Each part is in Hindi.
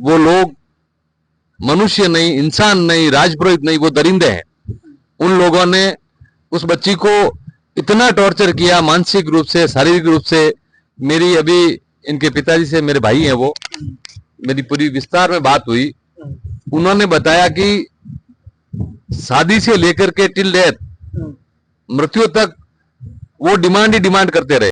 वो लोग मनुष्य नहीं, इंसान नहीं, राजपुरोहित नहीं, वो दरिंदे हैं। उन लोगों ने उस बच्ची को इतना टॉर्चर किया, मानसिक रूप से, शारीरिक रूप से। मेरी अभी इनके पिताजी से, मेरे भाई हैं वो, मेरी पूरी विस्तार में बात हुई। उन्होंने बताया कि शादी से लेकर के टिल डेथ, मृत्यु तक वो डिमांड ही डिमांड करते रहे।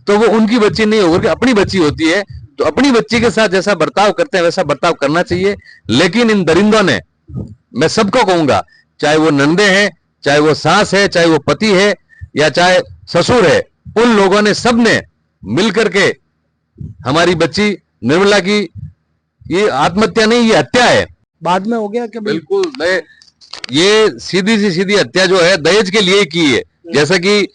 तो वो उनकी बच्ची नहीं होकर अपनी बच्ची होती है, तो अपनी बच्ची के साथ जैसा बर्ताव करते हैं वैसा बर्ताव करना चाहिए। लेकिन इन दरिंदों ने, मैं सबको कहूंगा, चाहे वो नंदे हैं, चाहे वो सास है, चाहे वो पति है, या चाहे ससुर है, उन लोगों ने, सबने मिलकर के हमारी बच्ची निर्मला की, ये आत्महत्या नहीं, ये हत्या है। बाद में हो गया कि बिल्कुल, ये सीधी सी सीधी हत्या जो है दहेज के लिए की है। जैसा कि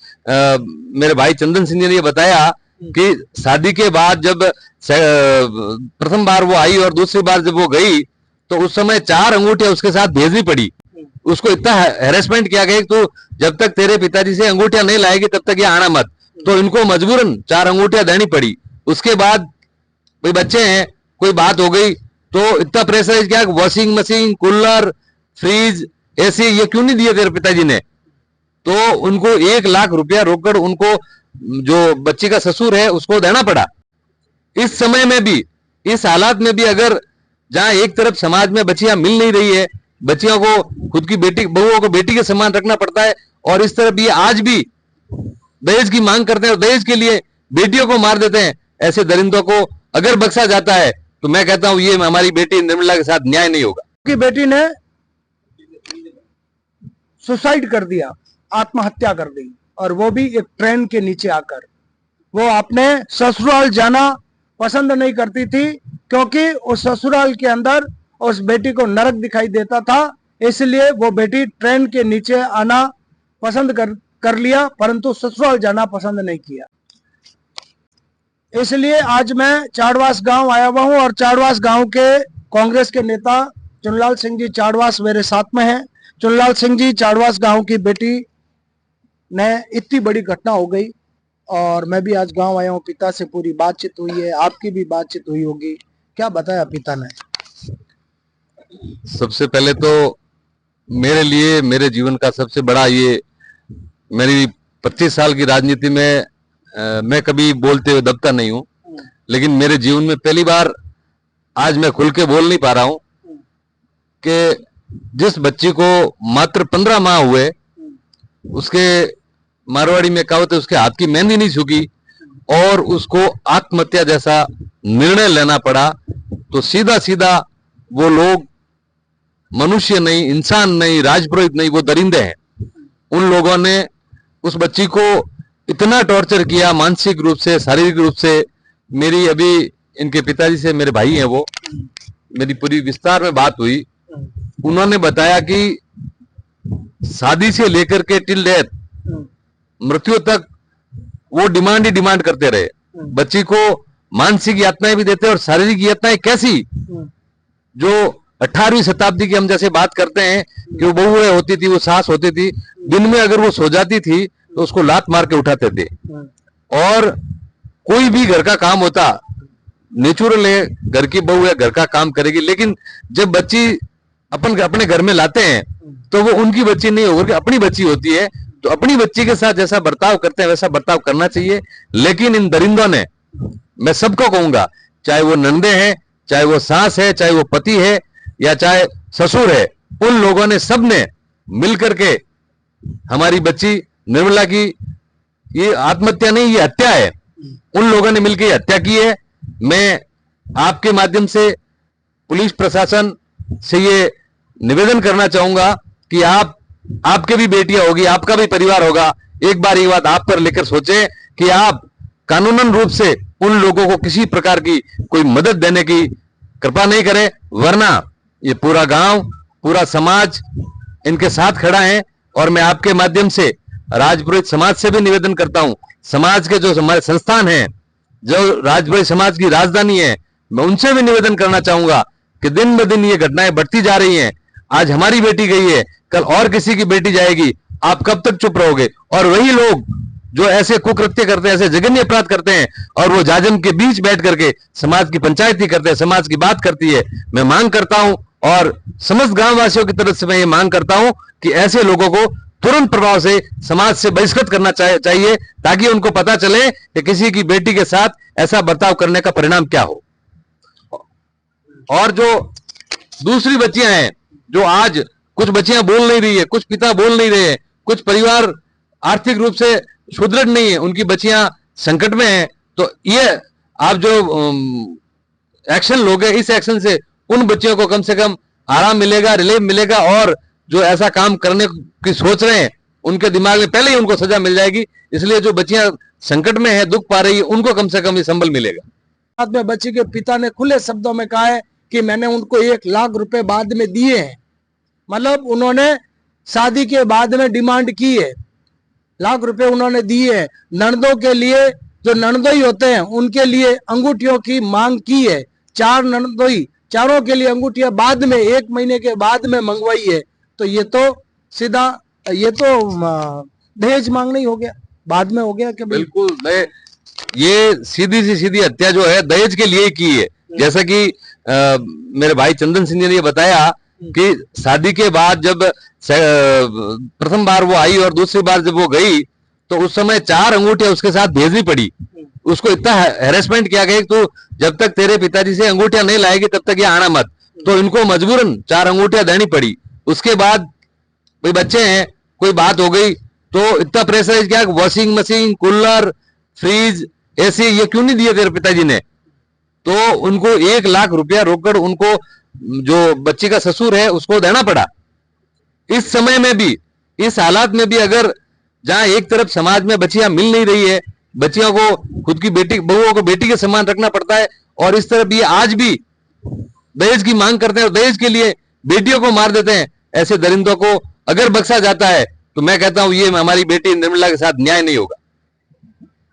मेरे भाई चंदन सिंह जी ने ये बताया कि शादी के बाद जब प्रथम बार वो आई और दूसरी बार जब वो गई, तो उस समय 4 अंगूठियां उसके साथ भेजनी पड़ी। उसको इतना हैरेसमेंट किया गया कि तू जब तक तेरे पिताजी से अंगूठियां नहीं लाएगी तब तक ये आना मत। तो इनको मजबूरन 4 अंगूठियां देनी पड़ी। उसके बाद भाई बच्चे हैं, कोई बात हो गई तो इतना प्रेशराइज किया, washing machine, cooler, fridge, AC ये क्यों नहीं दिए तेरे पिताजी ने? तो उनको 1 लाख रुपया रोककर उनको, जो बच्ची का ससुर है, उसको देना पड़ा। इस समय में भी, इस हालात में भी, अगर जहां एक तरफ समाज में बच्चियां मिल नहीं रही है, बच्चियों को, खुद की बेटी, बहुओं को बेटी के समान रखना पड़ता है, और इस तरफ ये आज भी दहेज की मांग करते हैं और दहेज के लिए बेटियों को मार देते हैं। ऐसे दरिंदों को अगर बख्शा जाता है तो मैं कहता हूं ये हमारी बेटी निर्मला के साथ न्याय नहीं होगा। कि बेटी ने सुसाइड कर दिया, आत्महत्या कर दी, और वो भी एक ट्रेन के नीचे आकर। वो अपने ससुराल जाना पसंद नहीं करती थी, क्योंकि उस ससुराल के अंदर उस बेटी को नरक दिखाई देता था। इसलिए वो बेटी ट्रेन के नीचे आना पसंद कर लिया, परंतु ससुराल जाना पसंद नहीं किया। इसलिए आज मैं चाड़वास गांव आया हुआ हूं, और चाड़वास गांव के कांग्रेस के नेता चुनलाल सिंह जी चाड़वास मेरे साथ में हैं। चुनलाल सिंह जी, चाड़वास गांव की बेटी ने इतनी बड़ी घटना हो गई, और मैं भी आज गांव आया हूं। पिता से पूरी बातचीत हुई है, आपकी भी बातचीत हुई होगी। क्या बताया पिता ने? सबसे पहले तो मेरे लिए, मेरे जीवन का सबसे बड़ा, ये मेरी 25 साल की राजनीति में मैं कभी बोलते हुए दबता नहीं हूं, लेकिन मेरे जीवन में पहली बार आज मैं खुल के बोल नहीं पा रहा हूं कि जिस बच्ची को मात्र 15 माह हुए, उसके, मारवाड़ी में कहावत है, उसके हाथ की मेहंदी नहीं सूखी, और उसको आत्महत्या जैसा निर्णय लेना पड़ा। तो सीधा सीधा वो लोग मनुष्य नहीं, इंसान नहीं, राजपुरोहित नहीं, वो दरिंदे हैं। उन लोगों ने उस बच्ची को इतना टॉर्चर किया, मानसिक रूप से, शारीरिक रूप से। मेरी अभी इनके पिताजी से, मेरे भाई हैं वो, मेरी पूरी विस्तार में बात हुई। उन्होंने बताया कि शादी से लेकर के टिल डेथ, मृत्यु तक वो डिमांड ही डिमांड करते रहे। बच्ची को मानसिक यातनाएं भी देते और शारीरिक यातनाएं कैसी, जो 18वीं शताब्दी की हम जैसे बात करते हैं कि वो बहुएं होती थी, वो सास होती थी, दिन में अगर वो सो जाती थी तो उसको लात मार के उठाते थे। और कोई भी घर का काम होता, नेचुरल है, घर की बहू है, घर का काम करेगी। लेकिन जब बच्ची अपने घर में लाते हैं तो वो उनकी बच्ची नहीं होकर अपनी बच्ची होती है। तो अपनी बच्ची के साथ जैसा बर्ताव करते हैं वैसा बर्ताव करना चाहिए। लेकिन इन दरिंदों ने, मैं सबको कहूंगा, चाहे वो नंदे हैं, चाहे वो सास है, चाहे वो पति है, या चाहे ससुर है, उन लोगों ने, सबने मिलकर के हमारी बच्ची निर्मला की, ये आत्महत्या नहीं, ये हत्या है। उन लोगों ने मिलकर हत्या की है। मैं आपके माध्यम से पुलिस प्रशासन से ये निवेदन करना चाहूंगा कि आपके भी बेटियां होगी, आपका भी परिवार होगा, एक बार ये बात आप पर लेकर सोचें कि आप कानूनन रूप से उन लोगों को किसी प्रकार की कोई मदद देने की कृपा नहीं करें, वरना ये पूरा गांव, पूरा समाज इनके साथ खड़ा है। और मैं आपके माध्यम से राजपुरोहित समाज से भी निवेदन करता हूं, समाज के जो हमारे संस्थान हैं, जो राजपुरोहित समाज की राजधानी है, मैं उनसे भी निवेदन करना चाहूंगा कि दिन ब दिन ये घटनाएं बढ़ती जा रही हैं। आज हमारी बेटी गई है, कल और किसी की बेटी जाएगी, आप कब तक चुप रहोगे? और वही लोग जो ऐसे कुकृत्य करते हैं, ऐसे जघन्य अपराध करते हैं, और वो जाजम के बीच बैठ करके समाज की पंचायती करते हैं, समाज की बात करती है। मैं मांग करता हूं और समस्त गांव वासियों की तरफ से मैं ये मांग करता हूं कि ऐसे लोगों को तुरंत प्रभाव से समाज से बहिष्कृत करना चाहिए, ताकि उनको पता चले कि किसी की बेटी के साथ ऐसा बर्ताव करने का परिणाम क्या हो। और जो दूसरी बच्चियां हैं, जो आज कुछ बच्चियां बोल नहीं रही है, कुछ पिता बोल नहीं रहे हैं, कुछ परिवार आर्थिक रूप से सुदृढ़ नहीं है, उनकी बच्चियां संकट में हैं, तो ये आप जो एक्शन लोगे, इस एक्शन से उन बच्चियों को कम से कम आराम मिलेगा, रिलीफ मिलेगा, और जो ऐसा काम करने की सोच रहे हैं उनके दिमाग में पहले ही उनको सजा मिल जाएगी। इसलिए जो बच्चियां संकट में है, दुख पा रही है, उनको कम से कम ये संबल मिलेगा। बाद में बच्ची के पिता ने खुले शब्दों में कहा है कि मैंने उनको 1 लाख रुपए बाद में दिए हैं। मतलब उन्होंने शादी के बाद में डिमांड की है, लाख रुपए उन्होंने दिए हैं। ननदों के लिए, जो ननदोई होते हैं उनके लिए अंगूठियों की मांग की है। 4 ननदोई, चारों के लिए अंगूठियां बाद में 1 महीने के बाद में मंगवाई है। तो ये तो सीधा, ये तो दहेज मांग नहीं हो गया, बाद में हो गया कि बिल्कुल, ये सीधी सी सीधी हत्या जो है दहेज के लिए की है। जैसा कि मेरे भाई चंदन सिंह जी ने ये बताया कि शादी के बाद जब प्रथम बार वो आई और दूसरी बार जब वो गई, तो उस समय 4 अंगूठियां उसके साथ भेजनी पड़ी। उसको इतना हैरेसमेंट किया गया कि तू जब तक तेरे पिताजी से अंगूठियां नहीं लाएगी तब तक ये आना मत। तो इनको मजबूरन 4 अंगूठियां देनी पड़ी। उसके बाद भाई बच्चे हैं, कोई बात हो गई तो इतना प्रेशराइज किया, washing machine, cooler, fridge, AC ये क्यों नहीं दिए तेरे पिताजी ने। तो उनको 1 लाख रुपया रोककर उनको जो बच्ची का ससुर है उसको देना पड़ा। इस समय में भी, इस हालात में भी, अगर जहां एक तरफ समाज में बच्चियां मिल नहीं रही है, बच्चियों को खुद की बेटी, बहुओं को बेटी के समान रखना पड़ता है, और इस तरफ ये आज भी दहेज की मांग करते हैं और दहेज के लिए बेटियों को मार देते हैं। ऐसे दरिंदों को अगर बख्शा जाता है तो मैं कहता हूं ये हमारी बेटी निर्मला के साथ न्याय नहीं होगा।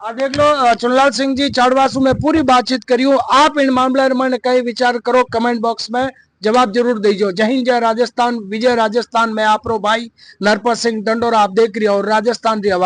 आप देख लो, चुनलाल सिंह जी चाड़वासू में पूरी बातचीत करी हूँ। आप इन मामले में कई विचार करो, कमेंट बॉक्स में जवाब जरूर दीजिए। जय हिंद, जय राजस्थान, विजय राजस्थान। मैं आप भाई नरपत सिंह डंडोरा, आप देख रही हो राजस्थान री आवाज।